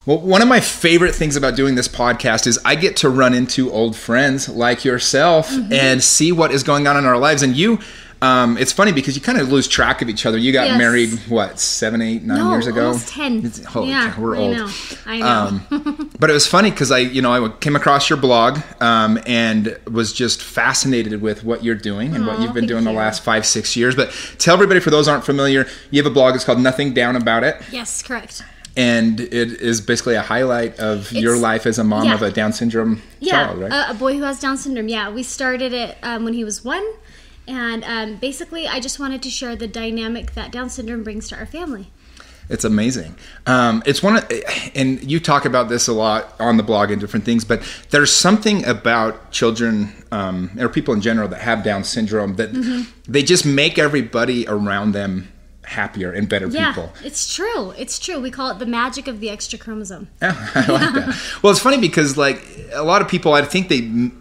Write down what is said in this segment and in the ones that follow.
Well, one of my favorite things about doing this podcast is I get to run into old friends like yourself and see what is going on in our lives. And you, it's funny because you kind of lose track of each other. You got married, what, 7, 8, 9 years ago? Almost 10. We're old. I know. But it was funny because I came across your blog and was just fascinated with what you're doing and what you've been doing the last 5, 6 years. But tell everybody, for those who aren't familiar, you have a blog. It's called Nothing Down About It. Yes, correct. And it is basically a highlight of your life as a mom of a Down syndrome child, right? A boy who has Down syndrome. Yeah, we started it when he was 1. And basically, I just wanted to share the dynamic that Down syndrome brings to our family. It's amazing. It's and you talk about this a lot on the blog and different things, but there's something about children or people in general that have Down syndrome that they just make everybody around them happier and better people. It's true. It's true. We call it the magic of the extra chromosome. Yeah, I like that. Well, it's funny because like a lot of people, I think they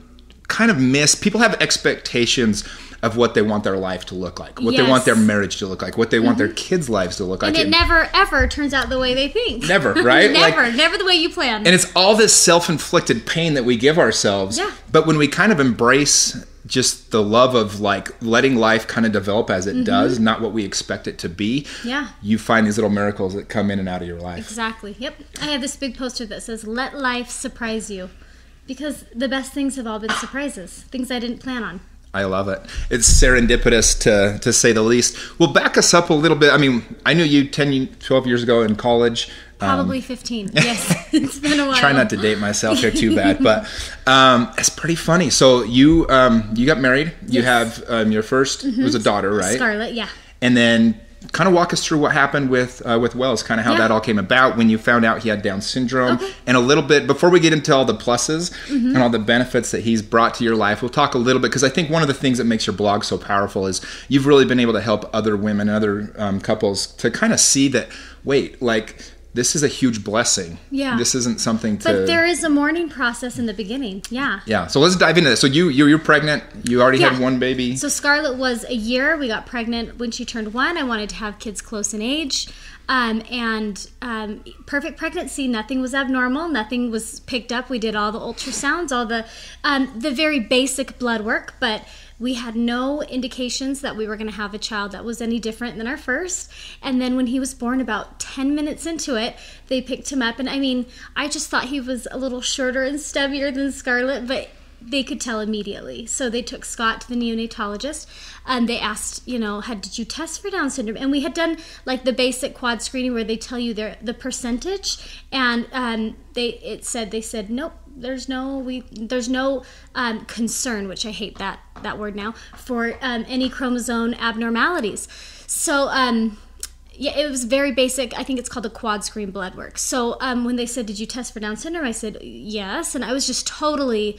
kind of miss, people have expectations of what they want their life to look like, what they want their marriage to look like, what they want their kids' lives to look like. And it never, ever turns out the way they think. Never, right? Never the way you planned. And it's all this self-inflicted pain that we give ourselves. Yeah. But when we kind of embrace just the love of like letting life kind of develop as it does, not what we expect it to be, you find these little miracles that come in and out of your life. Exactly. Yep. I have this big poster that says, "Let life surprise you." Because the best things have all been surprises, things I didn't plan on. I love it. It's serendipitous to say the least. Well, back us up a little bit. I mean, I knew you 10, 12 years ago in college. Probably 15. Yes, it's been a while. Try not to date myself here too bad, but it's pretty funny. So you got married. You have your first was a daughter, right? Scarlett, yeah. And then kind of walk us through what happened with Wells, kind of how that all came about when you found out he had Down syndrome, and a little bit before we get into all the pluses and all the benefits that he's brought to your life. We'll talk a little bit because I think one of the things that makes your blog so powerful is you've really been able to help other women and other couples to kind of see that, wait, like, this is a huge blessing. Yeah. This isn't something to... But there is a mourning process in the beginning. Yeah. Yeah. So let's dive into this. So you're pregnant. You already had one baby. So Scarlett was a year. We got pregnant when she turned 1. I wanted to have kids close in age. Perfect pregnancy. Nothing was abnormal. Nothing was picked up. We did all the ultrasounds, all the very basic blood work, but we had no indications that we were going to have a child that was any different than our first. And then when he was born, about 10 minutes into it, they picked him up. And I mean, I just thought he was a little shorter and stubbier than Scarlett, but they could tell immediately. So they took Scott to the neonatologist, and they asked, did you test for Down syndrome? And we had done like the basic quad screening where they tell you the percentage, and they said nope. There's no concern, which I hate that word now, for any chromosome abnormalities. So it was very basic. I think it's called the quad screen blood work. So when they said, "Did you test for Down syndrome?" I said yes, and I was just totally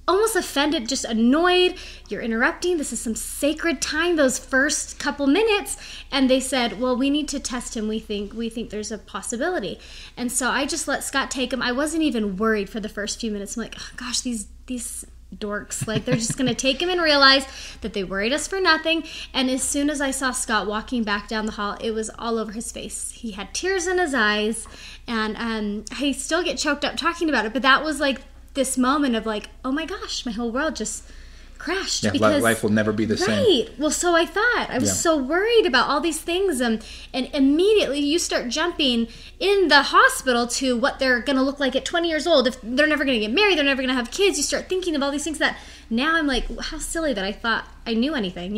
almost offended, just annoyed. You're interrupting. This is some sacred time, those first couple minutes. And they said, well, we need to test him. We think there's a possibility. And so I just let Scott take him. I wasn't even worried for the first few minutes. I'm like, oh, gosh, these dorks, like they're just going to take him and realize that they worried us for nothing. And as soon as I saw Scott walking back down the hall, it was all over his face. He had tears in his eyes, and I still get choked up talking about it. But that was like this moment of like, oh my gosh, my whole world just crashed. Yeah, because life will never be the same. Right. Well, so I thought. I was so worried about all these things. And immediately you start jumping in the hospital to what they're going to look like at 20 years old. If they're never going to get married, they're never going to have kids. You start thinking of all these things that now I'm like, how silly that I thought I knew anything,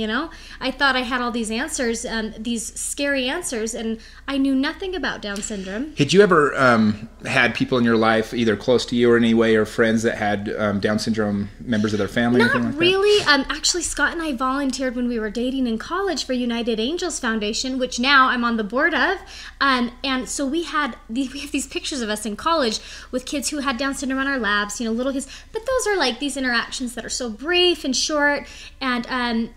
I thought I had all these answers, these scary answers, and I knew nothing about Down syndrome. Had you ever had people in your life, either close to you or any way, or friends that had Down syndrome, members of their family? Not like really. Actually, Scott and I volunteered when we were dating in college for United Angels Foundation, which now I'm on the board of. And so we have these pictures of us in college with kids who had Down syndrome on our labs, little kids. But those are like these interactions that are so brief and short, and I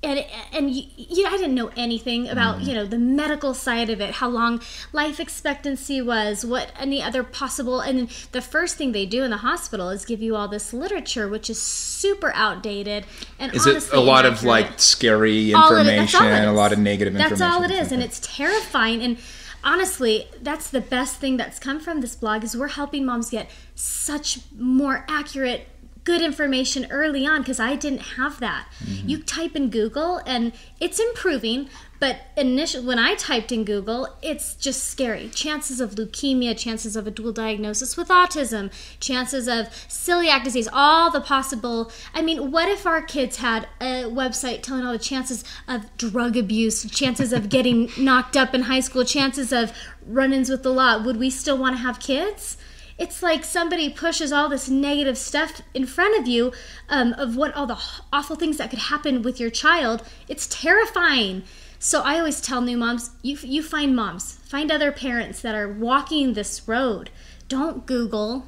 didn't know anything about the medical side of it, how long life expectancy was, what any other possible. And the first thing they do in the hospital is give you all this literature, which is super outdated. And is honestly, it a lot of like scary information, a lot of negative information? That's all it is, and it's terrifying. And honestly, that's the best thing that's come from this blog is we're helping moms get such more accurate, good information early on, because I didn't have that. You type in Google and it's improving, but initially when I typed in Google, it's just scary. Chances of leukemia, chances of a dual diagnosis with autism, chances of celiac disease, all the possible. I mean, what if our kids had a website telling all the chances of drug abuse, chances of getting knocked up in high school, chances of run-ins with the law? Would we still want to have kids? It's like somebody pushes all this negative stuff in front of you of what all the awful things that could happen with your child. It's terrifying. So I always tell new moms, you find moms, find other parents that are walking this road. Don't Google.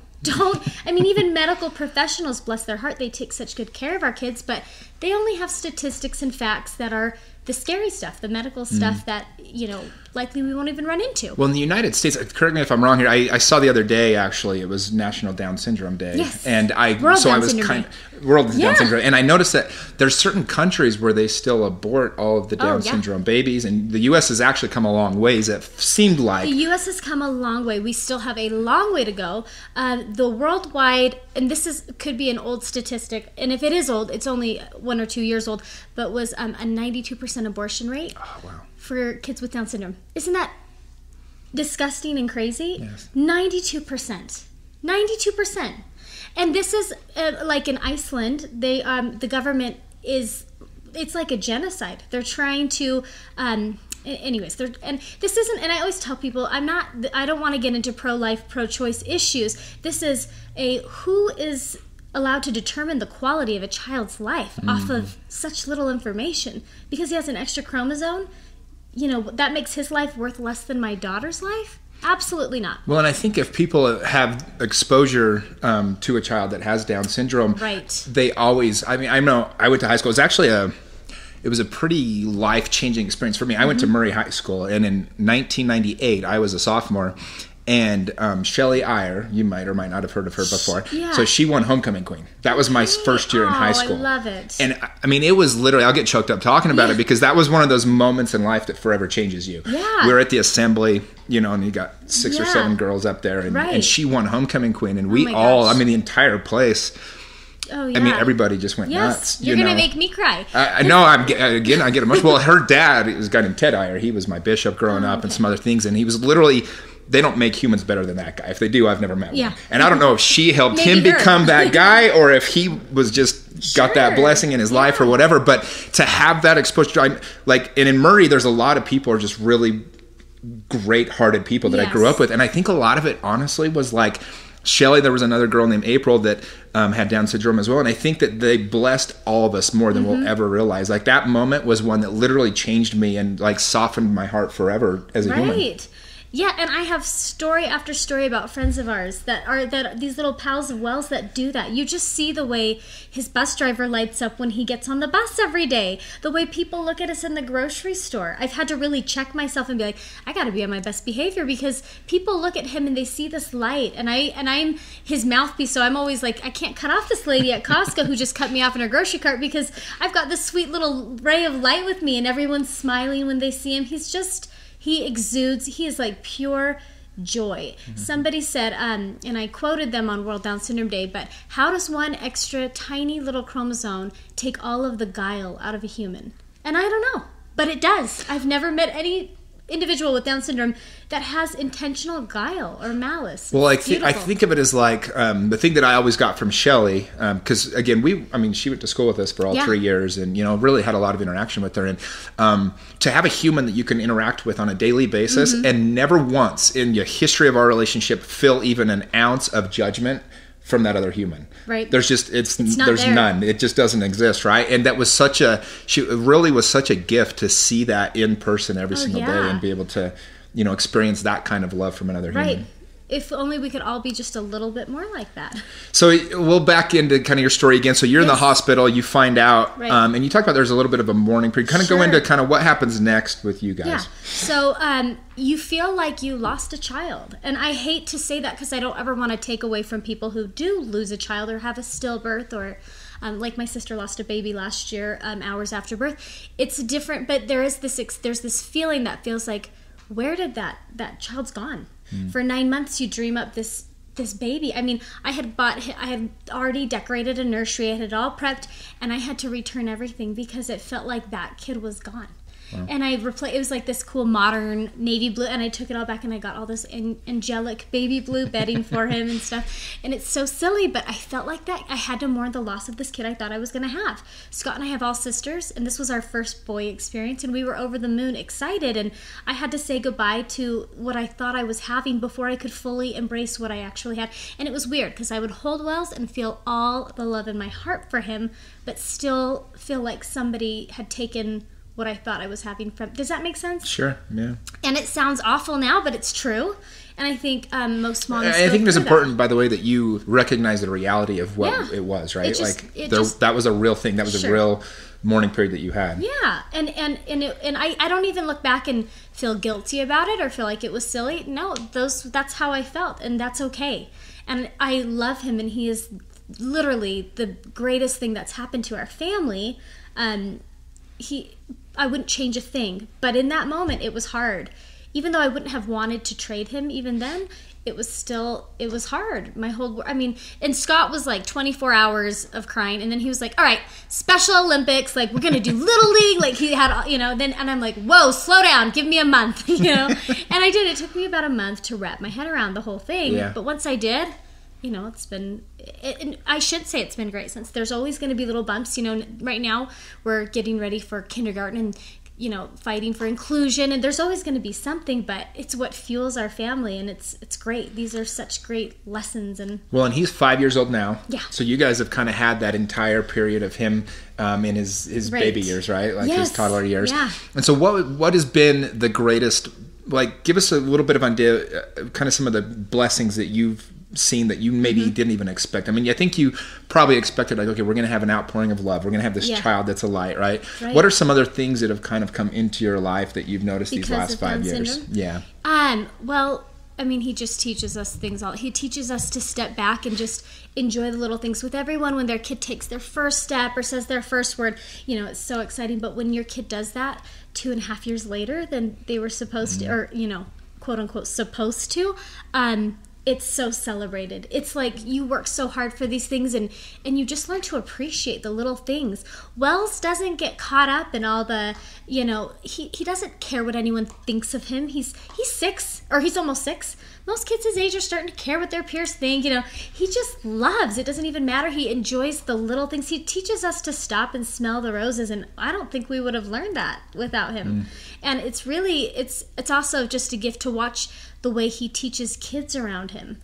Even medical professionals, bless their heart, they take such good care of our kids, but they only have statistics and facts that are the scary stuff, the medical stuff that, likely we won't even run into. Well, in the United States, correct me if I'm wrong here, I saw the other day, actually, it was National Down Syndrome Day. Yes. And World Down Syndrome. And I noticed that there's certain countries where they still abort all of the Down syndrome babies, and the U.S. has actually come a long ways. It seemed like the U.S. has come a long way. We still have a long way to go. The worldwide, and could be an old statistic, and if it is old, it's only 1 or 2 years old, but was a 92% abortion rate. Oh, wow. For kids with Down syndrome. Isn't that disgusting and crazy? Yes. 92%. 92%. And this is like in Iceland, the government it's like a genocide. They're trying to and this isn't, and I always tell people, I don't want to get into pro-life, pro-choice issues. This is who is allowed to determine the quality of a child's life off of such little information. Because he has an extra chromosome, that makes his life worth less than my daughter's life? Absolutely not. Well, and I think if people have exposure to a child that has Down syndrome, right, they always, I know I went to high school. It was actually it was a pretty life-changing experience for me. I went to Murray High School, and in 1998, I was a sophomore, and Shelley Iyer, you might or might not have heard of her before. Yeah. So she won homecoming queen. That was my first year in high school. I love it. And it was literally, I'll get choked up talking about it, because that was one of those moments in life that forever changes you. Yeah. We were at the assembly, and you got 6 or 7 girls up there, and she won homecoming queen, and we all, the entire place. Oh, yeah. Everybody just went nuts. You're going to make me cry. I know. I get emotional. Well, her dad is a guy named Ted Iyer. He was my bishop growing up and some other things, and he was literally, they don't make humans better than that guy. If they do, I've never met one. And I don't know if she helped him become that guy, or if he was just got that blessing in his life or whatever. But to have that exposure, and in Murray, there's a lot of people who are just really great-hearted people that I grew up with. And I think a lot of it, honestly, was like Shelley. There was another girl named April that had Down syndrome as well. And I think that they blessed all of us more than we'll ever realize. Like, that moment was one that literally changed me and softened my heart forever as a human. Right. Yeah, and I have story after story about friends of ours that these little pals of Wells that do that. You just see the way his bus driver lights up when he gets on the bus every day. The way people look at us in the grocery store. I've had to really check myself and be like, I got to be on my best behavior, because people look at him and they see this light, and I'm his mouthpiece. So I'm always like, I can't cut off this lady at Costco who just cut me off in her grocery cart, because I've got this sweet little ray of light with me, and everyone's smiling when they see him. He exudes, he is like pure joy. Somebody said, and I quoted them on World Down Syndrome Day, but how does one extra tiny little chromosome take all of the guile out of a human? And I don't know, but it does. I've never met any individual with Down syndrome that has intentional guile or malice. Well, I think of it as like the thing that I always got from Shelley, because again, she went to school with us for all 3 years, and really had a lot of interaction with her, and to have a human that you can interact with on a daily basis, and never once in the history of our relationship feel even an ounce of judgment from that other human. Right. There's none. It just doesn't exist, right? And that was it really was such a gift to see that in person every single day, and be able to, experience that kind of love from another human. If only we could all be just a little bit more like that. So we'll back into kind of your story again. So you're in the hospital, you find out, and you talk about there's a little bit of a mourning period. Kind of go into kind of what happens next with you guys. Yeah. So you feel like you lost a child. And I hate to say that, because I don't ever want to take away from people who do lose a child or have a stillbirth, or like my sister lost a baby last year, hours after birth. It's different, but there's this feeling that feels like, where did that child's gone? For 9 months, you dream up this baby. I mean, I had already decorated a nursery. I had it all prepped, and I had to return everything because it felt like that kid was gone. Wow. And it was like this cool modern navy blue, and I took it all back and I got all this angelic baby blue bedding for him and stuff. And it's so silly, but I felt like that I had to mourn the loss of this kid I thought I was going to have. Scott and I have all sisters, and this was our first boy experience, and we were over the moon excited, and I had to say goodbye to what I thought I was having before I could fully embrace what I actually had. And it was weird because I would hold Wells and feel all the love in my heart for him, but still feel like somebody had taken what I thought I was having from. Does that make sense? Sure, yeah. And it sounds awful now, but it's true. And I think most moms. I think it's important, by the way, that you recognize the reality of what it was, right? That was a real thing. That was a real mourning period that you had. Yeah, and I don't even look back and feel guilty about it or feel like it was silly. No, that's how I felt, and that's okay. And I love him, and he is literally the greatest thing that's happened to our family. I wouldn't change a thing, but in that moment it was hard. Even though I wouldn't have wanted to trade him even then, it was hard. And Scott was like 24 hours of crying, and then he was like, all right, Special Olympics, like we're going to do Little League, like he had, and I'm like, whoa, slow down, give me a month, And I did. It took me about a month to wrap my head around the whole thing. Yeah. But once I did, it's been, I should say it's been great since. There's always going to be little bumps. Right now we're getting ready for kindergarten and, fighting for inclusion. And there's always going to be something, but it's what fuels our family. And it's great. These are such great lessons. And he's 5 years old now. Yeah. So you guys have kind of had that entire period of him in his baby years, right? Like his toddler years. Yeah. And so what has been the greatest, like, give us a little bit of idea, kind of some of the blessings that you've seen that you maybe didn't even expect. I mean, I think you probably expected, like, okay, we're going to have an outpouring of love. We're going to have this child that's a light, right? What are some other things that have kind of come into your life that you've noticed these last 5 years? Syndrome? Yeah. Well, I mean, he just teaches us things. He teaches us to step back and just enjoy the little things with everyone. When their kid takes their first step or says their first word, it's so exciting. But when your kid does that 2.5 years later than they were supposed to, or, quote unquote, supposed to, it's so celebrated. It's like you work so hard for these things, and you just learn to appreciate the little things. Wells doesn't get caught up in all the, he doesn't care what anyone thinks of him. He's 6, or he's almost 6. Most kids his age are starting to care what their peers think. He just loves. It doesn't even matter. He enjoys the little things. He teaches us to stop and smell the roses, and I don't think we would have learned that without him. And it's really, it's also just a gift to watch the way he teaches kids around him.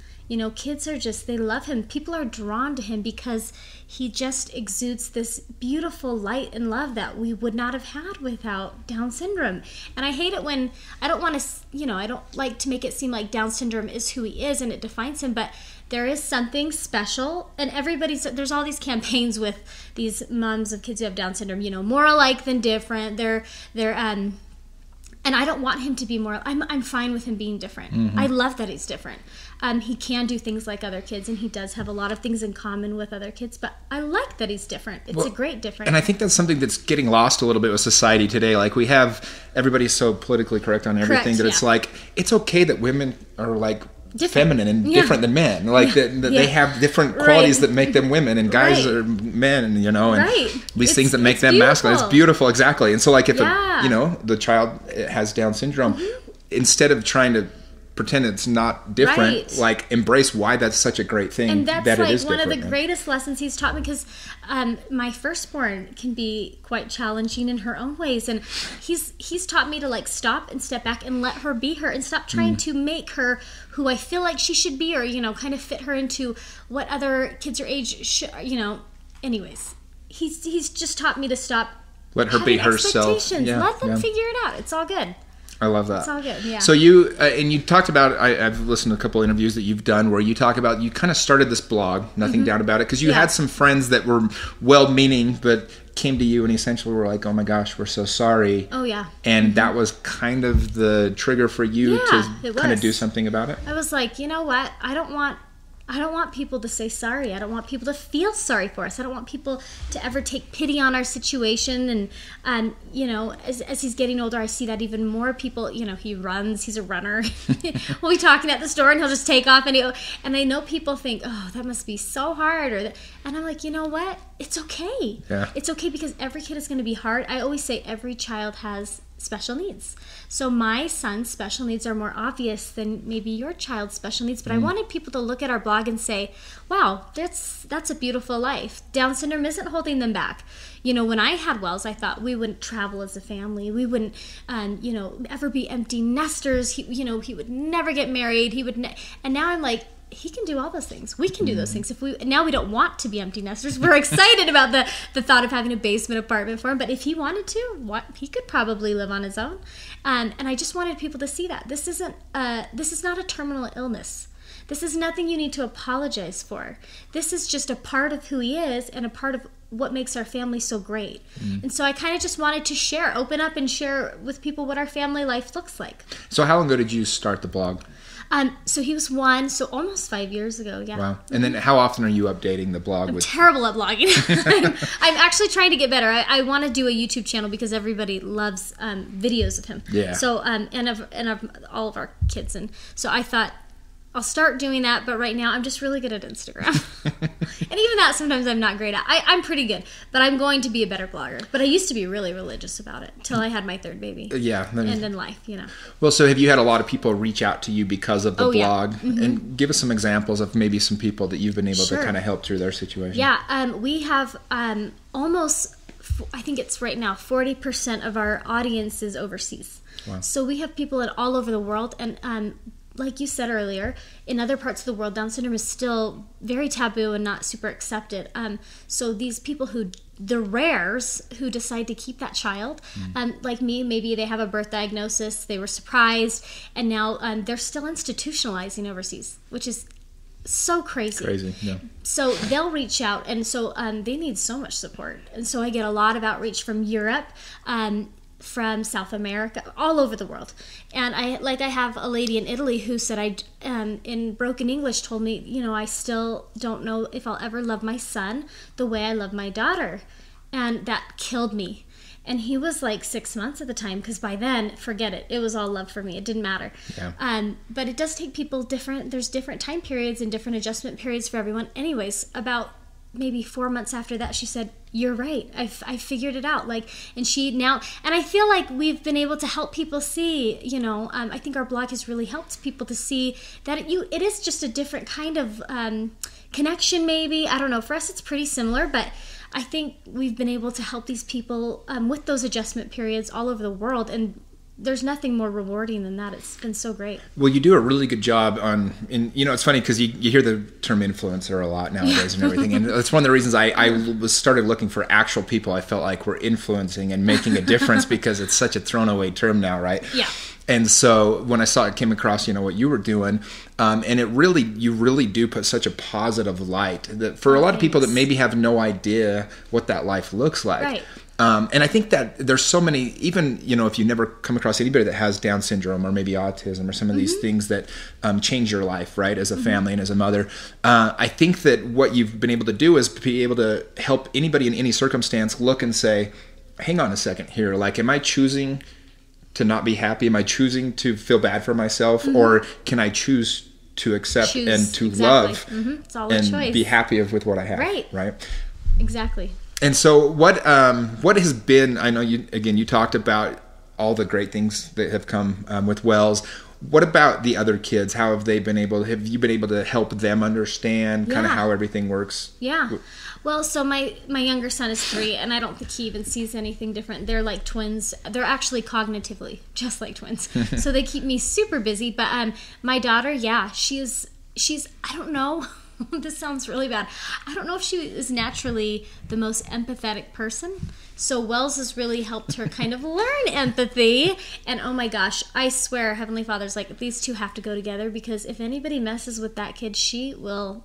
Kids are they love him. People are drawn to him because he just exudes this beautiful light and love that we would not have had without Down syndrome. And I hate it when, I don't like to make it seem like Down syndrome is who he is and it defines him, but there is something special, and there's all these campaigns with these moms of kids who have Down syndrome, more alike than different. They're and I don't want him to be more. I'm fine with him being different. I love that he's different. He can do things like other kids, and he does have a lot of things in common with other kids. But I like that he's different. It's a great difference. And I think that's something that's getting lost a little bit with society today. Like, we have everybody's so politically correct on everything that it's like it's okay that women are like feminine and different than men. Like that they have different qualities that make them women, and guys are men, and these things that make them beautiful. Masculine. It's beautiful, exactly. And so, like, if the child has Down syndrome, instead of trying to pretend it's not different, like, embrace why that's such a great thing. And that's that like it is one of the greatest lessons he's taught me, because my firstborn can be quite challenging in her own ways, and he's taught me to, like, stop and step back and let her be her, and stop trying to make her who I feel like she should be, or kind of fit her into what other kids her age should, anyways. He's just taught me to stop. Let her be herself. Let them figure it out. It's all good. I love that. It's all good, yeah. So you, and you talked about, I've listened to a couple interviews that you've done where you talk about, you kind of started this blog, nothing doubt about it, because you had some friends that were well-meaning, but came to you and essentially were like, oh my gosh, we're so sorry. Oh, yeah. And that was kind of the trigger for you to kind of do something about it? I was like, you know what? I don't want I don't want people to say sorry. I don't want people to feel sorry for us. I don't want people to ever take pity on our situation. And you know, as he's getting older, I see that even more. People, you know, he runs. He's a runner. We'll be talking at the store, and he'll just take off. And I know people think, oh, that must be so hard. And I'm like, you know what? It's okay. Yeah. It's okay, because every kid is going to be hard. I always say every child has special needs. So my son's special needs are more obvious than maybe your child's special needs, but I wanted people to look at our blog and say, wow, that's a beautiful life. Down syndrome isn't holding them back. You know, when I had Wells, I thought we wouldn't travel as a family. We wouldn't, you know, ever be empty nesters. He would never get married. And now I'm like, he can do all those things. We can do those things. Now we don't want to be empty nesters. We're excited about the thought of having a basement apartment for him. But if he wanted to, he could probably live on his own. And I just wanted people to see that this is not a terminal illness. This is nothing you need to apologize for. This is just a part of who he is and a part of what makes our family so great. And so I kind of just wanted to open up and share with people what our family life looks like. So how long ago did you start the blog? So he was 1, so almost 5 years ago, yeah. Wow. And then how often are you updating the blog? I'm terrible at blogging. I'm actually trying to get better. I want to do a YouTube channel because everybody loves videos of him. Yeah. So, and of all of our kids. And so I thought, I'll start doing that, but right now I'm just really good at Instagram. And even that sometimes I'm not great at. I'm pretty good, but I'm going to be a better blogger. But I used to be really religious about it until I had my 3rd baby. Yeah. And in life, you know. Well, so have you had a lot of people reach out to you because of the blog? Yeah. And give us some examples of maybe some people that you've been able Sure. to kind of help through their situation. Yeah, we have almost, I think it's right now, 40% of our audience is overseas. Wow. So we have people all over the world, and like you said earlier, in other parts of the world, Down syndrome is still very taboo and not super accepted. So these people the rares who decide to keep that child, like me, maybe they have a birth diagnosis, they were surprised, and now they're still institutionalizing overseas, which is so crazy. Yeah. So they'll reach out, and so they need so much support. And so I get a lot of outreach from Europe, from South America, all over the world. And I have a lady in Italy who said, in broken English, told me, you know, I still don't know if I'll ever love my son the way I love my daughter. And that killed me. And he was like 6 months at the time, because by then, forget it. It was all love for me. It didn't matter. Yeah. But it does take people there's different time periods and different adjustment periods for everyone. Anyways, about maybe 4 months after that, she said, you're right. I figured it out. And I feel like we've been able to help people see, you know, I think our blog has really helped people to see that it is just a different kind of connection, maybe. I don't know. For us, it's pretty similar, but I think we've been able to help these people with those adjustment periods all over the world, and there's nothing more rewarding than that. It's been so great. Well, you do a really good job you know, it's funny because you hear the term influencer a lot nowadays and everything. And that's one of the reasons I started looking for actual people I felt like were influencing and making a difference, because it's such a thrown away term now, right? Yeah. And so when I came across, you know, what you were doing, and you really do put such a positive light that for a lot of people that maybe have no idea what that life looks like. Right. And I think that there's so many, even, you know, if you never come across anybody that has Down syndrome or maybe autism or some of these things that change your life, right, as a family and as a mother, I think that what you've been able to do is be able to help anybody in any circumstance look and say, hang on a second here, like, am I choosing to not be happy? Am I choosing to feel bad for myself? Or can I choose to accept and to love It's all a choice. Be happy with what I have? Right. Exactly. And so what has been, I know you talked about all the great things that have come with Wells. What about the other kids? How have you been able to help them understand kind of how everything works? Yeah. Well, so my younger son is 3, and I don't think he even sees anything different. They're like twins. They're actually cognitively just like twins. So they keep me super busy. But my daughter, she's I don't know. This sounds really bad. I don't know if she is naturally the most empathetic person. So Wells has really helped her kind of learn empathy. And oh my gosh, I swear Heavenly Father's like, these two have to go together, because if anybody messes with that kid,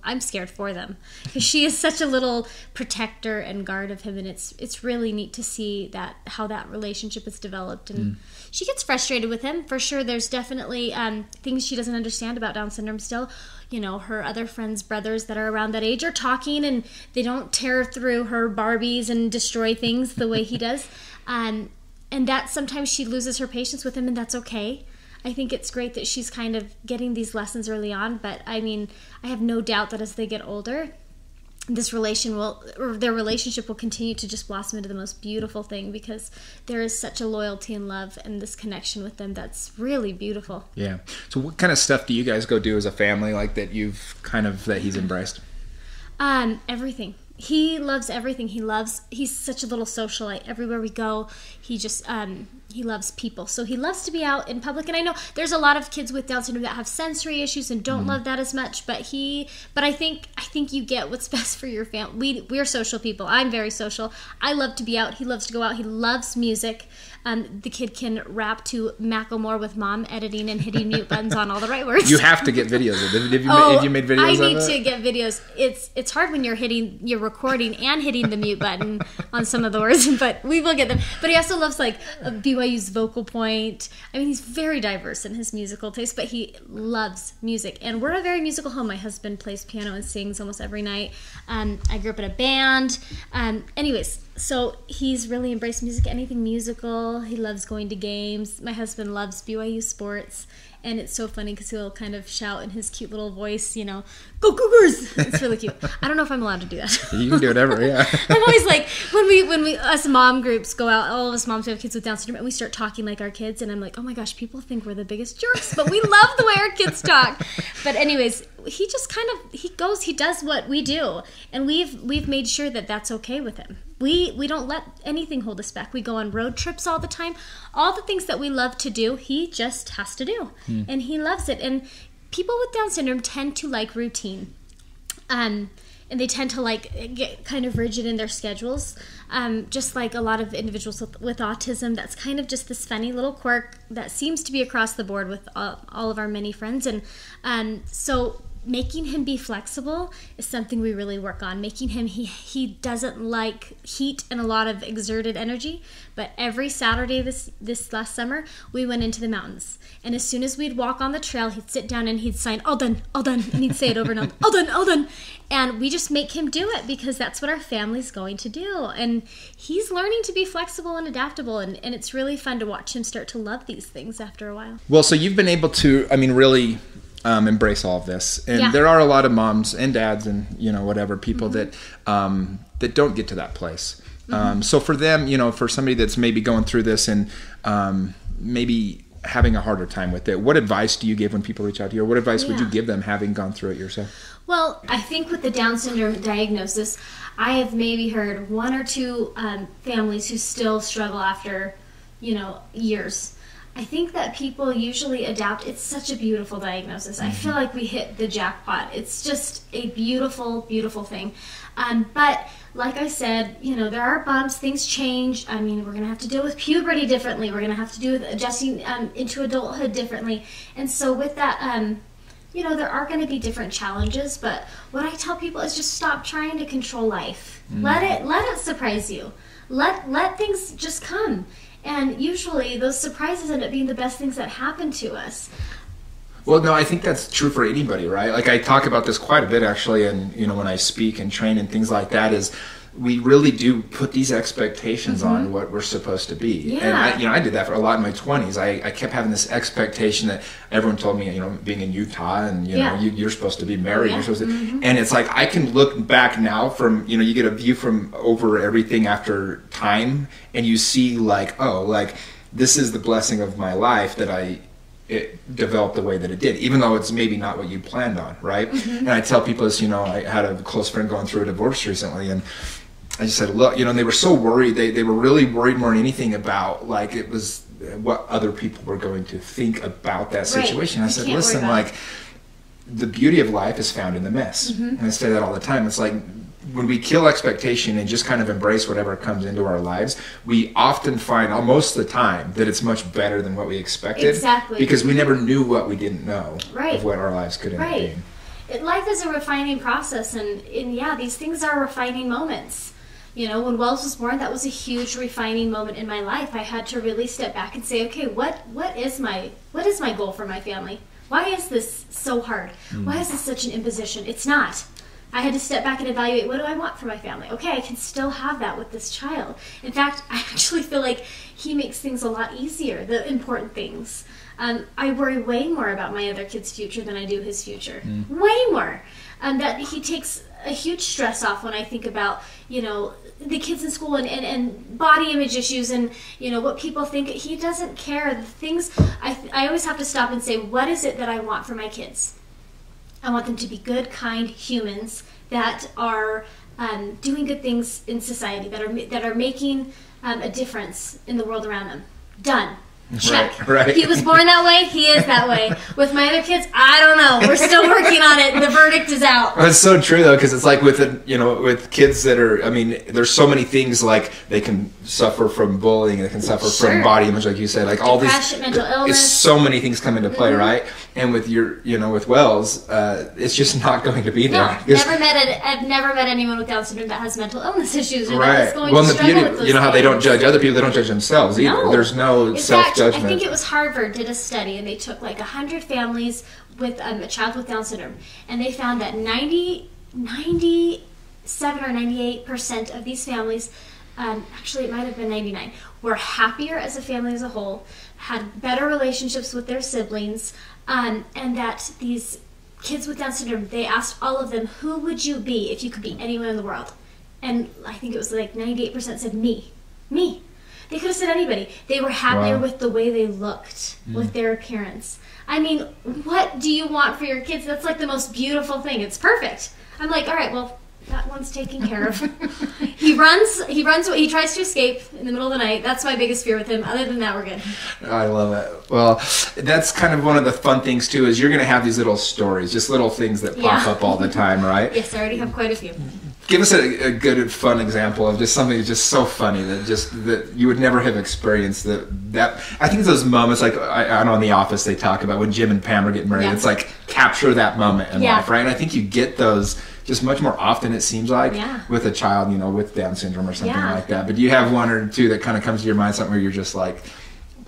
I'm scared for them. Because she is such a little protector and guard of him. And it's really neat to see how that relationship has developed. And she gets frustrated with him. For sure, there's definitely things she doesn't understand about Down syndrome still. her other friends' brothers that are around that age are talking, and they don't tear through her Barbies and destroy things the way he does. And that sometimes she loses her patience with him, and that's okay. I think it's great that she's kind of getting these lessons early on, but I mean, I have no doubt that as they get older, their relationship will continue to just blossom into the most beautiful thing, because there is such a loyalty and love and this connection with them that's really beautiful. Yeah. So what kind of stuff do you guys go do as a family, like that that he's embraced? Everything. He loves everything. He's such a little socialite. Everywhere we go, he just, he loves people. So he loves to be out in public. And I know there's a lot of kids with Down syndrome that have sensory issues and don't love that as much. But I think you get what's best for your family. We're social people. I'm very social. I love to be out. He loves to go out. He loves music. The kid can rap to Macklemore with mom editing and hitting mute buttons on all the right words. You have to get videos of it. Have you made videos of it? I need to get videos. It's hard when you're recording and hitting the mute button on some of the words, but we will get them. But he also loves like BYU's Vocal Point. I mean, he's very diverse in his musical taste, but he loves music. And we're a very musical home. My husband plays piano and sings almost every night. I grew up in a band. Anyways, so he's really embraced music, anything musical. He loves going to games. My husband loves BYU sports. And it's so funny because he'll kind of shout in his cute little voice, "Go Cougars!" It's really cute. I don't know if I'm allowed to do that. You can do whatever, yeah. I'm always like, when we us mom groups go out, all of us moms who have kids with Down syndrome, and we start talking like our kids, and I'm like, oh my gosh, people think we're the biggest jerks, but we love the way our kids talk. But anyways, he just he does what we do, and we've made sure that that's okay with him. We don't let anything hold us back. We go on road trips all the time. All the things that we love to do, he just has to do. And he loves it. And people with Down syndrome tend to like routine. And they tend to get kind of rigid in their schedules. Just like a lot of individuals with autism, that's kind of just this funny little quirk that seems to be across the board with all of our many friends. And so making him be flexible is something we really work on. Making him, he doesn't like heat and a lot of exerted energy, but every Saturday this last summer, we went into the mountains. And as soon as we'd walk on the trail, he'd sit down and he'd sign, "All done, all done," and he'd say it over and over, "All done, all done." And we just make him do it because that's what our family's going to do. And he's learning to be flexible and adaptable, and it's really fun to watch him start to love these things after a while. Well, so you've been able to, really embrace all of this, and there are a lot of moms and dads and whatever people that don't get to that place. So for them, for somebody that's maybe going through this and maybe having a harder time with it, what advice do you give when people reach out to you, or what advice would you give them having gone through it yourself? Well, I think with the Down syndrome diagnosis, I have maybe heard one or two families who still struggle after years. I think that people usually adapt. It's such a beautiful diagnosis. I feel like we hit the jackpot. It's just a beautiful, beautiful thing. But like I said, there are bumps. Things change. I mean, we're going to have to deal with puberty differently. We're going to have to deal with adjusting into adulthood differently. And so with that, there are going to be different challenges. But what I tell people is just stop trying to control life. Let it surprise you. Let things just come. And usually those surprises end up being the best things that happen to us. Well, no, I think that's true for anybody, right? Like I talk about this quite a bit actually, and when I speak and train and things like that, is we really do put these expectations on what we're supposed to be. Yeah. And I did that for a lot in my 20s. I kept having this expectation that everyone told me, being in Utah and you're supposed to be married, you're supposed to, and it's like I can look back now from you get a view from over everything after time, and you see this is the blessing of my life that it developed the way that it did, even though it's maybe not what you planned on, right? And I tell people this, I had a close friend going through a divorce recently, and I just said, look, and they were so worried. They were really worried more than anything about it was what other people were going to think about that situation. Right. I said, listen, the beauty of life is found in the mess. And I say that all the time. It's like when we kill expectation and just kind of embrace whatever comes into our lives, we often find most of the time that it's much better than what we expected. Exactly. Because we never knew what we didn't know right. of what our lives could end up being. Life is a refining process, and these things are refining moments. When Wells was born, that was a huge refining moment in my life. I had to really step back and say, okay, what is my goal for my family? Why is this so hard? Why is this such an imposition? It's not. I had to step back and evaluate, what do I want for my family? Okay, I can still have that with this child. In fact, I actually feel like he makes things a lot easier, the important things. I worry way more about my other kid's future than I do his future. Way more. That he takes a huge stress off when I think about, you know, the kids in school and body image issues and, you know, what people think. He doesn't care. The things, I always have to stop and say, what is it that I want for my kids? I want them to be good, kind humans that are doing good things in society, that are making a difference in the world around them. Done. Check. Right. He was born that way. He is that way. With my other kids, I don't know. We're still working on it. The verdict is out. That's so true, though, because it's like with kids that are. I mean, there's so many things, like they can suffer from bullying, they can suffer from body image, like you said, like all depression, these mental illness. So many things come into play, right? And with with Wells, it's just not going to be there. No, I've never met anyone with Down syndrome that has mental illness issues or that is going well, to and the struggle beauty, with those you know how they don't things. judge other people, they don't judge themselves either. No. There's no self-judgment. I think it was Harvard did a study, and they took like 100 families with a child with Down syndrome, and they found that 97 or 98% of these families, actually it might have been 99, were happier as a family as a whole, had better relationships with their siblings, and that these kids with Down syndrome, they asked all of them, who would you be if you could be anyone in the world? And I think it was like 98% said me. Me. They could have said anybody. They were happier with the way they looked, with their appearance. I mean, what do you want for your kids? That's like the most beautiful thing. It's perfect. I'm like, all right, well, that one's taken care of. He tries to escape in the middle of the night. That's my biggest fear with him. Other than that, we're good. I love it. Well, that's kind of one of the fun things, too, is you're going to have these little stories, just little things that pop up all the time, right? Yes, I already have quite a few. Give us a good, fun example of just something that's just so funny that you would never have experienced. That I think those moments, like I know in The Office they talk about when Jim and Pam are getting married. It's like capture that moment in life, right? And I think you get those just much more often, it seems like, with a child, with Down syndrome or something like that. But do you have one or two that kind of comes to your mind, something where you're just like,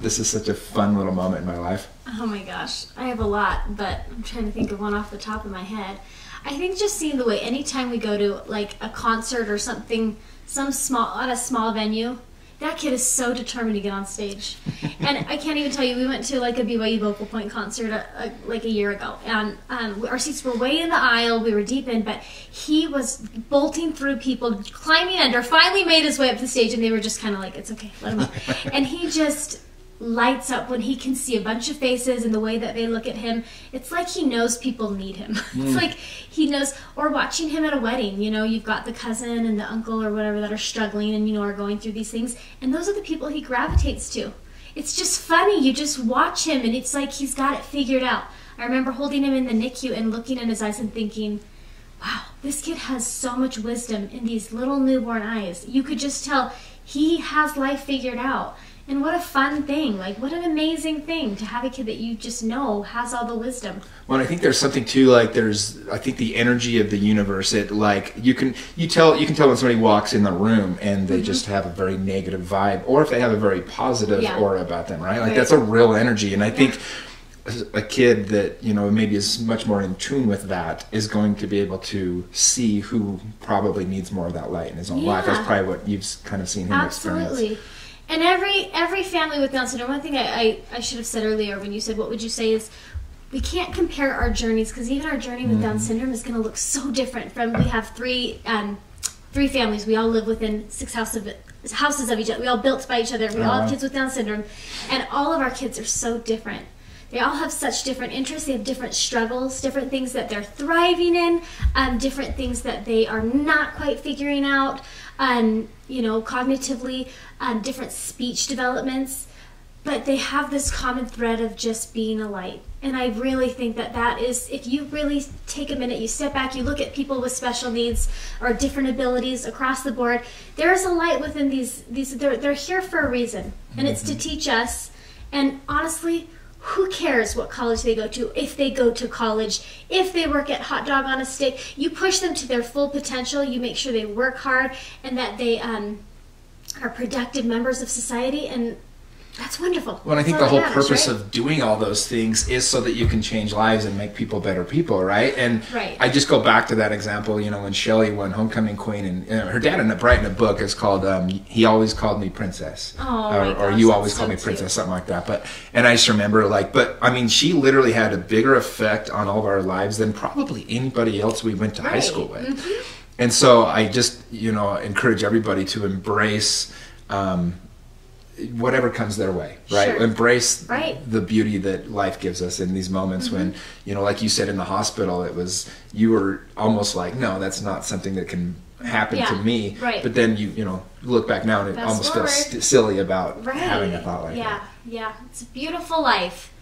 this is such a fun little moment in my life? Oh my gosh, I have a lot, but I'm trying to think of one off the top of my head. I think just seeing the way anytime we go to like a concert or something, at a small venue, that kid is so determined to get on stage. And I can't even tell you, we went to like a BYU Vocal Point concert like a year ago, and our seats were way in the aisle, we were deep in, but he was bolting through people, climbing under, finally made his way up the stage, and they were just kind of like, it's okay, let him up. And he just lights up when he can see a bunch of faces and the way that they look at him. It's like he knows people need him. It's like he knows. Or watching him at a wedding, you've got the cousin and the uncle or whatever that are struggling and are going through these things, and those are the people he gravitates to. It's just funny. You just watch him and it's like he's got it figured out. I remember holding him in the NICU and looking in his eyes and thinking, wow, this kid has so much wisdom in these little newborn eyes. You could just tell he has life figured out. And what a fun thing. Like, what an amazing thing to have a kid that you just know has all the wisdom. Well, I think there's something too, like I think the energy of the universe, it like you can tell when somebody walks in the room and they just have a very negative vibe, or if they have a very positive aura about them, right? Like that's a real energy. And I think a kid that, maybe is much more in tune with that is going to be able to see who probably needs more of that light in his own life. That's probably what you've kind of seen him experience. Absolutely. And every family with Down syndrome, one thing I should have said earlier when you said, what would you say, is we can't compare our journeys, because even our journey with Down syndrome is going to look so different from, we have three families. We all live within 6 houses of each other. We all built by each other. We all have kids with Down syndrome. And all of our kids are so different. They all have such different interests. They have different struggles, different things that they're thriving in, different things that they are not quite figuring out, cognitively, different speech developments. But they have this common thread of just being a light. And I really think that is, if you really take a minute, you step back, you look at people with special needs or different abilities across the board, there's a light within these they're here for a reason. And it's to teach us. And honestly, who cares what college they go to, if they go to college, if they work at Hot Dog on a Stick? You push them to their full potential. You make sure they work hard and that they are productive members of society. And That's wonderful. Well, I think the whole purpose of doing all those things is so that you can change lives and make people better people, right? And I just go back to that example, you know, when Shelley won Homecoming Queen, and her dad ended up writing a book. It's called He Always Called Me Princess. Or You Always Called Me Princess, something like that. And I just remember, but I mean, she literally had a bigger effect on all of our lives than probably anybody else we went to high school with. And so I just, you know, encourage everybody to embrace whatever comes their way, right? Embrace the beauty that life gives us in these moments when, you know, like you said in the hospital, you were almost like, no, that's not something that can happen to me. But then you know, look back now and it almost feels silly about having a thought like that. Yeah, it's a beautiful life.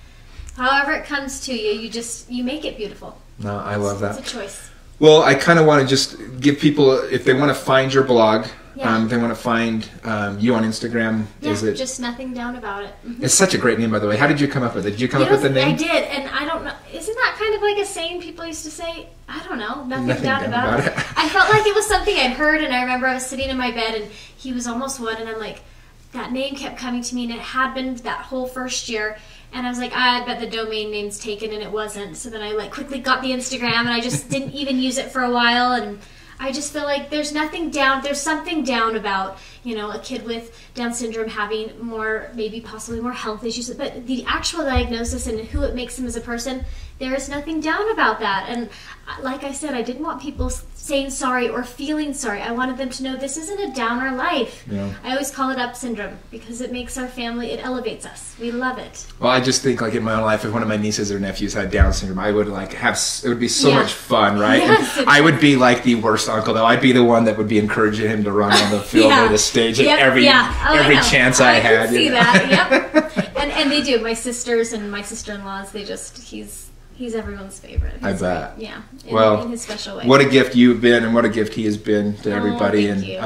However it comes to you, you make it beautiful. No, I love that. It's a choice. Well, I kind of want to just give people, if they want to find your blog, they want to find you on Instagram. Is it just Nothing Down About It? It's such a great name, by the way. How did you come up with it? Did you come up with the name? I did, and I don't know. Isn't that kind of like a saying people used to say? I don't know. Nothing down about it. I felt like it was something I'd heard, and I remember I was sitting in my bed, and he was almost one, and I'm like, that name kept coming to me, and it had been that whole first year. And I was like, I bet the domain name's taken, and it wasn't. So then I quickly got the Instagram, and I just didn't even use it for a while, and I just feel like there's something down about, you know, a kid with Down syndrome having possibly more health issues, but the actual diagnosis and who it makes them as a person, there is nothing down about that. And like I said, I didn't want people saying sorry or feeling sorry. I wanted them to know this isn't a downer life. I always call it up syndrome because it makes our family, it elevates us. We love it. Well, I just think in my own life, if one of my nieces or nephews had Down syndrome, I would it would be so much fun, right? Yes, I would be like the worst uncle though. I'd be the one that would be encouraging him to run on the field or the stage at every chance I had. I see that. And they do. My sisters and my sister-in-laws, he's everyone's favorite. I bet. Yeah. In his special way. What a gift you've been, and what a gift he has been to everybody. Thank you.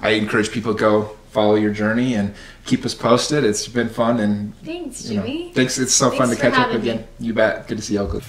I encourage people to go follow your journey and keep us posted. It's been fun, and thanks, Jimmy. Thanks. It's so fun to catch up again. You bet. Good to see you, Oakley.